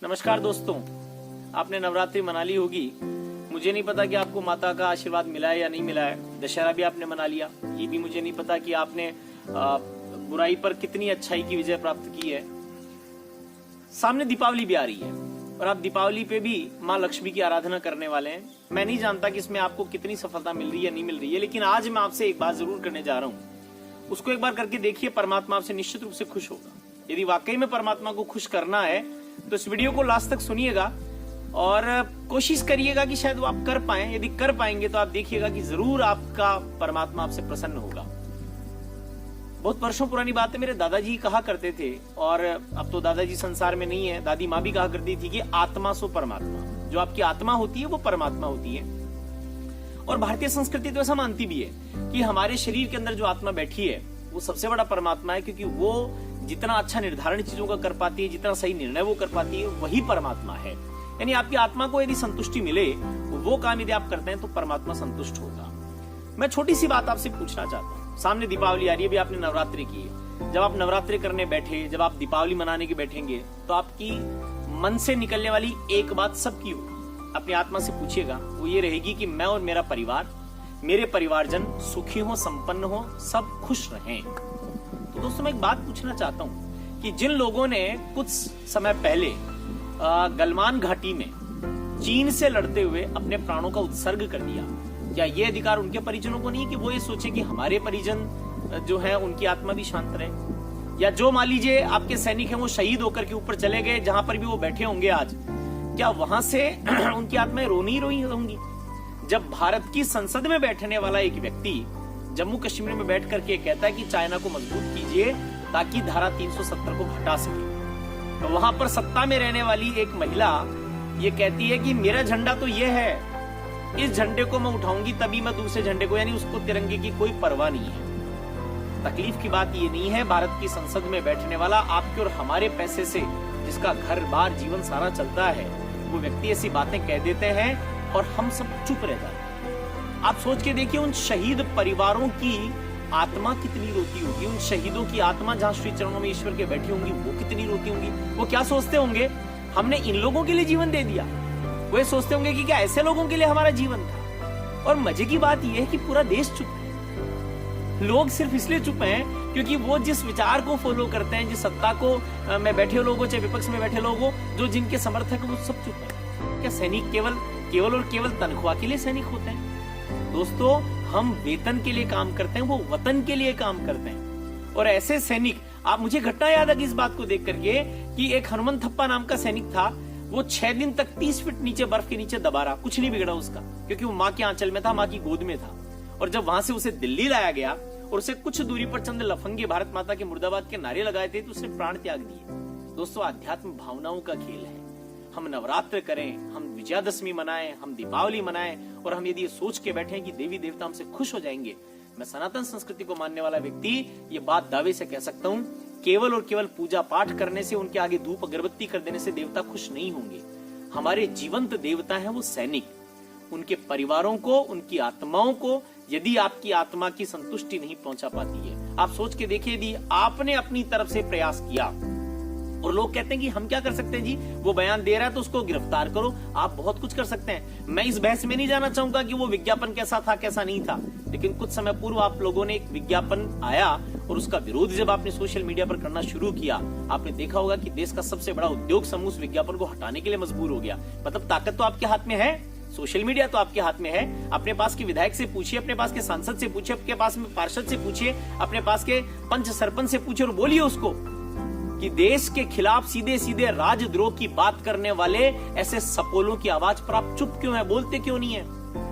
नमस्कार दोस्तों, आपने नवरात्रि मना ली होगी। मुझे नहीं पता कि आपको माता का आशीर्वाद मिला है या नहीं मिला है। दशहरा भी आपने मना लिया, ये भी मुझे नहीं पता कि आपने बुराई पर कितनी अच्छाई की विजय प्राप्त की है। सामने दीपावली भी आ रही है और आप दीपावली पे भी माँ लक्ष्मी की आराधना करने वाले हैं। मैं नहीं जानता कि इसमें आपको कितनी सफलता मिल रही है या नहीं मिल रही है, लेकिन आज मैं आपसे एक बात जरूर करने जा रहा हूँ। उसको एक बार करके देखिए, परमात्मा आपसे निश्चित रूप से खुश होगा। यदि वाकई में परमात्मा को खुश करना है तो इस वीडियो को लास्ट तक सुनिएगा और कोशिश करिएगा कि शायद वो आप कर पाए। यदि कर पाएंगे तो आप देखिएगा कि जरूर आपका परमात्मा आपसे प्रसन्न होगा। बहुत वर्षों पुरानी बात है, मेरे दादाजी कहा करते थे, और अब तो दादाजी संसार में नहीं है, दादी माँ भी कहा करती थी कि आत्मा सो परमात्मा। जो आपकी आत्मा होती है वो परमात्मा होती है। और भारतीय संस्कृति तो ऐसा मानती भी है कि हमारे शरीर के अंदर जो आत्मा बैठी है वो सबसे बड़ा परमात्मा है, क्योंकि वो जितना अच्छा निर्धारण चीजों का कर पाती है, जितना सही निर्णय वो कर पाती है, वही परमात्मा है। यानी आपकी आत्मा को यदि संतुष्टि मिले, वो काम यदि आप करते हैं तो परमात्मा संतुष्ट होगा। मैं छोटी सी बात आपसे पूछना चाहता हूँ। सामने दीपावली आ रही है, अभी आपने नवरात्रि की है। जब आप नवरात्रि करने बैठे, जब आप दीपावली मनाने के बैठेंगे, तो आपकी मन से निकलने वाली एक बात सबकी होगी। अपनी आत्मा से पूछिएगा, वो ये रहेगी कि मैं और मेरा परिवार, मेरे परिवारजन सुखी हो, संपन्न हो, सब खुश रहें। तो दोस्तों, मैं एक बात पूछना चाहता हूँ कि जिन लोगों ने कुछ समय पहले गलवान घाटी में चीन से लड़ते हुए अपने प्राणों का उत्सर्ग कर दिया, क्या ये अधिकार उनके परिजनों को नहीं कि वो ये सोचे कि हमारे परिजन जो है उनकी आत्मा भी शांत रहे? या जो मान लीजिए आपके सैनिक हैं वो शहीद होकर के ऊपर चले गए, जहां पर भी वो बैठे होंगे आज, क्या वहां से उनकी आत्माएं रोनी रोई होंगी? जब भारत की संसद में बैठने वाला एक व्यक्ति जम्मू कश्मीर में बैठ करके कहता है कि चाइना को मजबूत कीजिए ताकि धारा 370 को हटा सके, तो वहां पर सत्ता में रहने वाली एक महिला ये कहती है कि मेरा झंडा तो ये है, इस झंडे को मैं उठाऊंगी तभी मैं दूसरे झंडे को, यानी उसको तिरंगे की कोई परवाह नहीं है। तकलीफ की बात ये नहीं है, भारत की संसद में बैठने वाला आपके और हमारे पैसे से जिसका घर बार जीवन सारा चलता है, वो व्यक्ति ऐसी बातें कह देते हैं और हम सब चुप रह जाते हैं। आप सोच के देखिए, उन शहीद परिवारों की आत्मा कितनी रोती होगी। उन शहीदों की आत्मा जहां श्री चरणों में ईश्वर के बैठी होंगी, वो कितनी रोती होंगी। वो क्या सोचते होंगे, हमने इन लोगों के लिए जीवन दे दिया। वो ये सोचते होंगे कि क्या ऐसे लोगों के लिए हमारा जीवन था। और मजे की बात यह है कि पूरा देश चुप है। लोग सिर्फ इसलिए चुप हैं क्योंकि वो जिस विचार को फॉलो करते हैं, जिस सत्ता को में बैठे लोग हो चाहे विपक्ष में बैठे लोग हो, जो जिनके समर्थक वो सब चुप है। क्या सैनिक केवल और केवल तनख्वाह के लिए सैनिक होते हैं? दोस्तों, हम वेतन के लिए काम करते हैं, वो वतन के लिए काम करते हैं। और ऐसे सैनिक, आप, मुझे घटना याद है कि इस बात को देख करके कि एक हनुमंत थप्पा नाम का सैनिक था, वो 6 दिन तक 30 फीट नीचे बर्फ के नीचे दबा रहा, कुछ नहीं बिगड़ा उसका, क्योंकि वो माँ के आंचल में था, माँ की गोद में था। और जब वहां से उसे दिल्ली लाया गया और उसे कुछ दूरी पर चंद लफंगे भारत माता के मुर्दाबाद के नारे लगाए थे, तो उसने प्राण त्याग दिए। दोस्तों, आध्यात्म भावनाओं का खेल है। हम नवरात्र करें, हम विजयादशमी मनाएं, हम दीपावली मनाएं, और हम यदि ये सोच के बैठे कि देवी देवता हमसे खुश हो जाएंगे, मैं सनातन संस्कृति को मानने वाला व्यक्ति ये बात दावे से कह सकता हूँ, केवल और केवल पूजा पाठ करने से, उनके आगे धूप अगरबत्ती कर देने से देवता खुश नहीं होंगे। हमारे जीवंत देवता हैं वो सैनिक। उनके परिवारों को, उनकी आत्माओं को यदि आपकी आत्मा की संतुष्टि नहीं पहुंचा पाती है, आप सोच के देखिए, यदि आपने अपनी तरफ से प्रयास किया और लोग कहते हैं कि हम क्या कर सकते हैं जी, वो बयान दे रहा है तो उसको गिरफ्तार करो, आप बहुत कुछ कर सकते हैं। मैं इस बहस में नहीं जाना चाहूंगा कि वो विज्ञापन कैसा था कैसा नहीं था, लेकिन कुछ समय पूर्व आप लोगों ने एक विज्ञापन आया और उसका विरोध जब आपने सोशल मीडिया पर करना शुरू किया, आपने देखा होगा कि देश का सबसे बड़ा उद्योग समूह उस विज्ञापन को हटाने के लिए मजबूर हो गया। मतलब ताकत तो आपके हाथ में है, सोशल मीडिया तो आपके हाथ में है। अपने पास के विधायक से पूछिए, अपने पास के सांसद से पूछिए, अपने पास में पार्षद से पूछिए, अपने पास के पंच सरपंच से पूछिए और बोलिए उसको कि देश के खिलाफ सीधे सीधे राजद्रोह की बात करने वाले ऐसे सपोलों की आवाज पर आप चुप क्यों है, बोलते क्यों नहीं है?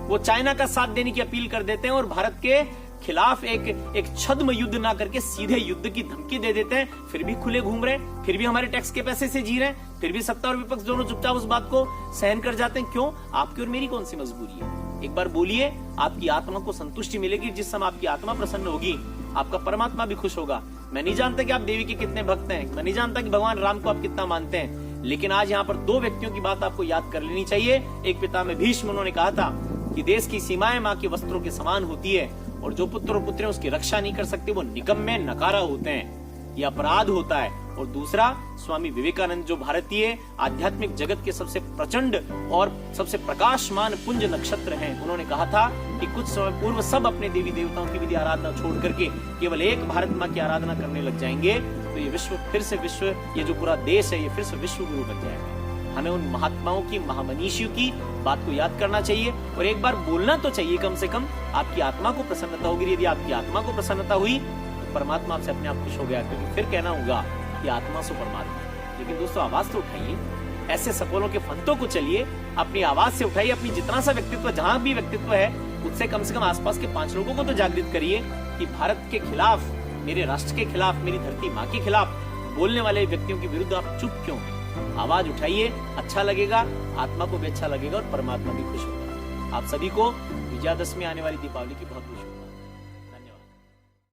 वो चाइना का साथ देने की अपील कर देते हैं और भारत के खिलाफ एक छद्म युद्ध ना करके सीधे युद्ध की धमकी दे देते हैं, फिर भी खुले घूम रहे हैं, फिर भी हमारे टैक्स के पैसे से जी रहे हैं, फिर भी सत्ता और विपक्ष दोनों चुपचाप उस बात को सहन कर जाते हैं। क्यों? आपकी और मेरी कौन सी मजबूरी है? एक बार बोलिए, आपकी आत्मा को संतुष्टि मिलेगी। जिस समय आपकी आत्मा प्रसन्न होगी, आपका परमात्मा भी खुश होगा। मैं नहीं जानता कि आप देवी के कितने भक्त हैं, मैं नहीं जानता कि भगवान राम को आप कितना मानते हैं, लेकिन आज यहाँ पर 2 व्यक्तियों की बात आपको याद कर लेनी चाहिए। एक पिता में भीष्म, उन्होंने कहा था कि देश की सीमाएं माँ के वस्त्रों के समान होती है, और जो पुत्र और पुत्रें उसकी रक्षा नहीं कर सकते वो निकम्मे नकारा होते हैं। ये अपराध होता है और दूसरा स्वामी विवेकानंद जो भारतीय आध्यात्मिक जगत के सबसे प्रचंड और सबसे प्रकाशमान पुंज नक्षत्र हैं, उन्होंने कहा था कि कुछ समय पूर्व सब अपने देवी देवताओं की विधि आराधना छोड़ करके केवल एक भारत माँ की आराधना करने लग जाएंगे तो ये विश्व फिर से विश्व, ये जो पूरा देश है ये फिर से विश्व गुरु बन जाएगा। हमें उन महात्माओं की, महामनीषियों की बात को याद करना चाहिए और एक बार बोलना तो चाहिए कम से कम। आपकी आत्मा को प्रसन्नता होगी, यदि आपकी आत्मा को प्रसन्नता हुई तो परमात्मा आपसे अपने आप खुश हो गया, क्योंकि फिर कहना होगा कि आत्मा सो परमात्मा। लेकिन दोस्तों आवाज तो उठाइए, ऐसे सफलों के फंतों को चलिए, अपनी आवाज से उठाइए, अपनी जितना सा व्यक्तित्व, जहां भी व्यक्तित्व है उससे कम से कम आसपास के 5 लोगों को तो जागृत करिए कि भारत के खिलाफ, मेरे राष्ट्र के खिलाफ, मेरी धरती माँ के खिलाफ बोलने वाले व्यक्तियों के विरुद्ध आप चुप क्यों हैं? आवाज उठाइए, अच्छा लगेगा, आत्मा को भी अच्छा लगेगा और परमात्मा भी खुश होगा। आप सभी को विजयादशमी आने वाली दीपावली की बहुत खुशी।